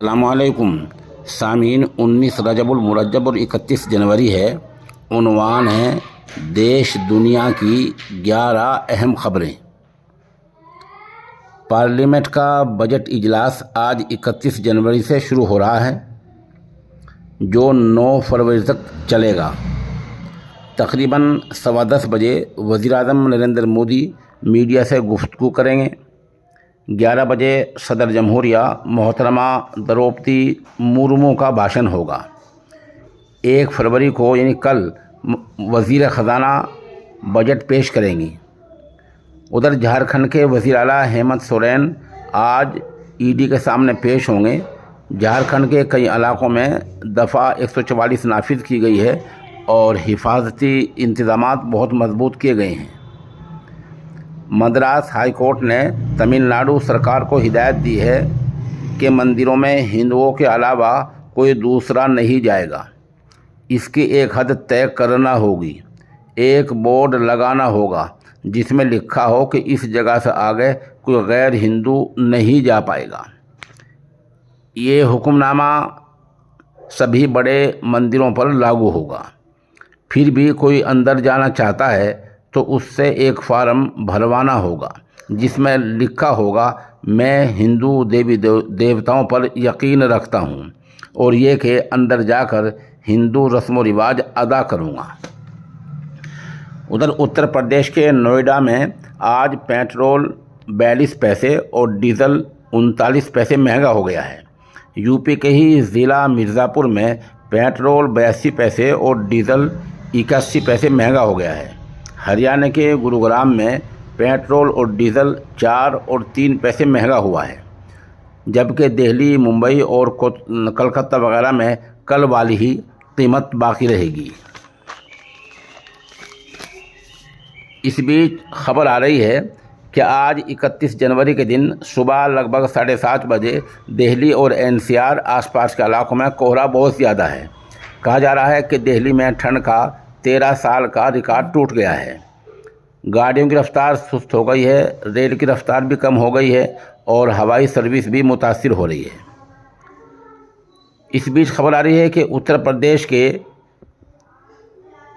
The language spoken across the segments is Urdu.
السلام علیکم سامعین، 19 رجب المرجب اور 31 جنوری ہے۔ عنوان ہے دیش دنیا کی 11 اہم خبریں۔ پارلیمنٹ کا بجٹ اجلاس آج 31 جنوری سے شروع ہو رہا ہے، جو 9 فروری تک چلے گا۔ تقریباً 10:15 بجے وزیر اعظم نریندر مودی میڈیا سے گفتگو کریں گے۔ 11 بجے صدر جمہوریہ محترمہ دروپدی مرمو کا بھاشن ہوگا۔ 1 فروری کو یعنی کل وزیر خزانہ بجٹ پیش کریں گی۔ ادھر جھارکھنڈ کے وزیر اعلیٰ ہیمنت سورین آج ED کے سامنے پیش ہوں گے۔ جھارکھنڈ کے کئی علاقوں میں دفعہ 144 نافذ کی گئی ہے اور حفاظتی انتظامات بہت مضبوط کیے گئے ہیں۔ مدراس ہائی کورٹ نے تمل ناڈو سرکار کو ہدایت دی ہے کہ مندروں میں ہندوؤں کے علاوہ کوئی دوسرا نہیں جائے گا۔ اس کی ایک حد طے کرنا ہوگی۔ ایک بورڈ لگانا ہوگا جس میں لکھا ہو کہ اس جگہ سے آگے کوئی غیر ہندو نہیں جا پائے گا۔ یہ حکم نامہ سبھی بڑے مندروں پر لاگو ہوگا۔ پھر بھی کوئی اندر جانا چاہتا ہے تو اس سے ایک فارم بھروانا ہوگا جس میں لکھا ہوگا میں ہندو دیوی دیوتاؤں پر یقین رکھتا ہوں اور یہ کہ اندر جا کر ہندو رسم و رواج ادا کروں گا۔ ادھر اتر پردیش کے نوئیڈا میں آج پیٹرول 42 پیسے اور ڈیزل 39 پیسے مہنگا ہو گیا ہے۔ UP کے ہی ضلع مرزا پور میں پیٹرول 82 پیسے اور ڈیزل 81 پیسے مہنگا ہو گیا ہے۔ ہریانہ کے گروگرام میں پیٹرول اور ڈیزل 4 اور 3 پیسے مہنگا ہوا ہے، جبکہ دہلی، ممبئی اور کلکتہ وغیرہ میں کل والی ہی قیمت باقی رہے گی۔ اس بیچ خبر آ رہی ہے کہ آج 31 جنوری کے دن صبح لگ بھگ 7:30 بجے دہلی اور NCR آس پاس کے علاقوں میں کہرا بہت زیادہ ہے۔ کہا جا رہا ہے کہ دہلی میں ٹھنڈ کا 13 سال کا ریکارڈ ٹوٹ گیا ہے۔ گاڑیوں کی رفتار سست ہو گئی ہے، ریل کی رفتار بھی کم ہو گئی ہے اور ہوائی سروس بھی متاثر ہو رہی ہے۔ اس بیچ خبر آ رہی ہے کہ اتر پردیش کے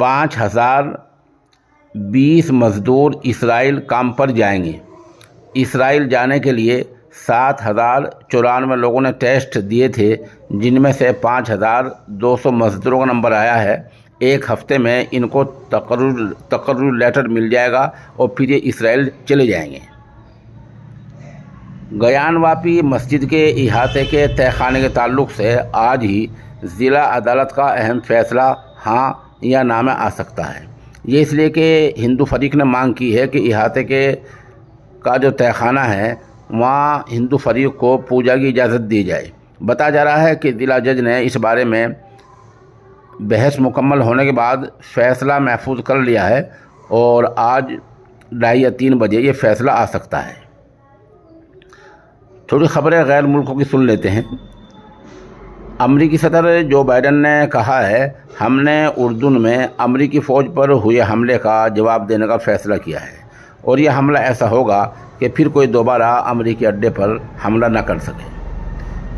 5020 مزدور اسرائیل کام پر جائیں گے۔ اسرائیل جانے کے لیے 7094 لوگوں نے ٹیسٹ دیے تھے، جن میں سے 5200 مزدوروں کا نمبر آیا ہے۔ ایک ہفتے میں ان کو تقرر لیٹر مل جائے گا اور پھر یہ اسرائیل چلے جائیں گے۔ گیان واپی مسجد کے احاطے کے تہہ خانے کے تعلق سے آج ہی ضلع عدالت کا اہم فیصلہ ہاں یا نہ میں آ سکتا ہے۔ یہ اس لیے کہ ہندو فریق نے مانگ کی ہے کہ احاطے کا جو تہہ خانہ ہے وہاں ہندو فریق کو پوجا کی اجازت دی جائے۔ بتایا جا رہا ہے کہ ضلع جج نے اس بارے میں بحث مکمل ہونے کے بعد فیصلہ محفوظ کر لیا ہے اور آج 2:30 یا 3 بجے یہ فیصلہ آ سکتا ہے۔ تھوڑی خبریں غیر ملکوں کی سن لیتے ہیں۔ امریکی صدر جو بائیڈن نے کہا ہے ہم نے اردن میں امریکی فوج پر ہوئے حملے کا جواب دینے کا فیصلہ کیا ہے اور یہ حملہ ایسا ہوگا کہ پھر کوئی دوبارہ امریکی اڈے پر حملہ نہ کر سکے۔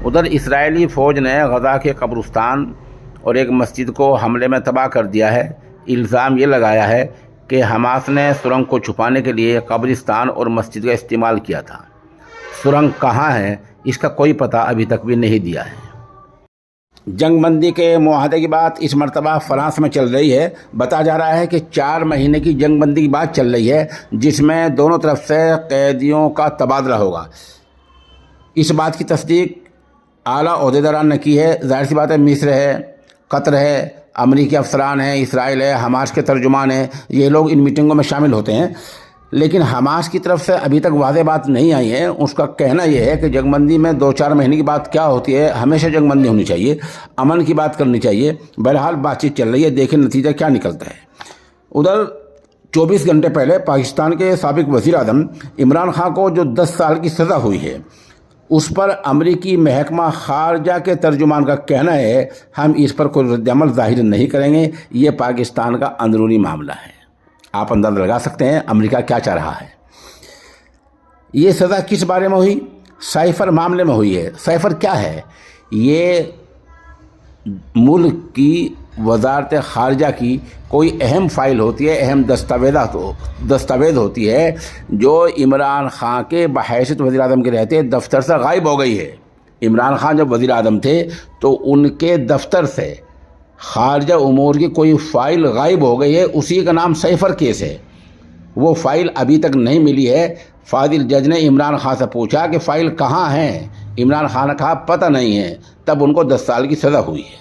ادھر اسرائیلی فوج نے غزہ کے قبرستان اور ایک مسجد کو حملے میں تباہ کر دیا ہے۔ الزام یہ لگایا ہے کہ حماس نے سرنگ کو چھپانے کے لیے قبرستان اور مسجد کا استعمال کیا تھا۔ سرنگ کہاں ہے اس کا کوئی پتہ ابھی تک بھی نہیں دیا ہے۔ جنگ بندی کے معاہدے کی بات اس مرتبہ فرانس میں چل رہی ہے۔ بتایا جا رہا ہے کہ 4 مہینے کی جنگ بندی کی بات چل رہی ہے جس میں دونوں طرف سے قیدیوں کا تبادلہ ہوگا۔ اس بات کی تصدیق اعلیٰ عہدیداران نے کی ہے۔ ظاہر سی بات ہے مصر ہے، قطر ہے، امریکی افسران ہیں، اسرائیل ہے، حماس کے ترجمان ہیں، یہ لوگ ان میٹنگوں میں شامل ہوتے ہیں۔ لیکن حماس کی طرف سے ابھی تک واضح بات نہیں آئی ہے۔ اس کا کہنا یہ ہے کہ جنگ بندی میں 2-4 مہینے کی بات کیا ہوتی ہے، ہمیشہ جنگ بندی ہونی چاہیے، امن کی بات کرنی چاہیے۔ بہرحال بات چیت چل رہی ہے، دیکھیں نتیجہ کیا نکلتا ہے۔ ادھر 24 گھنٹے پہلے پاکستان کے سابق وزیر اعظم عمران خان کو جو 10 سال کی سزا ہوئی ہے اس پر امریکی محکمہ خارجہ کے ترجمان کا کہنا ہے ہم اس پر کوئی رد عمل ظاہر نہیں کریں گے، یہ پاکستان کا اندرونی معاملہ ہے۔ آپ اندازہ لگا سکتے ہیں امریکہ کیا چاہ رہا ہے۔ یہ سزا کس بارے میں ہوئی؟ سائفر معاملے میں ہوئی ہے. سائفر کیا ہے؟ یہ ملک کی وزارت خارجہ کی کوئی اہم فائل ہوتی ہے، اہم دستاویز ہوتی ہے جو عمران خان کے بحیثیت وزیر اعظم کے رہتے دفتر سے غائب ہو گئی ہے. عمران خان جب وزیر اعظم تھے تو ان کے دفتر سے خارجہ امور کی کوئی فائل غائب ہو گئی ہے، اسی کا نام سائفر کیس ہے. وہ فائل ابھی تک نہیں ملی ہے. فاضل جج نے عمران خان سے پوچھا کہ فائل کہاں ہیں؟ عمران خان نے کہا پتہ نہیں ہے. تب ان کو 10 سال کی سزا ہوئی ہے.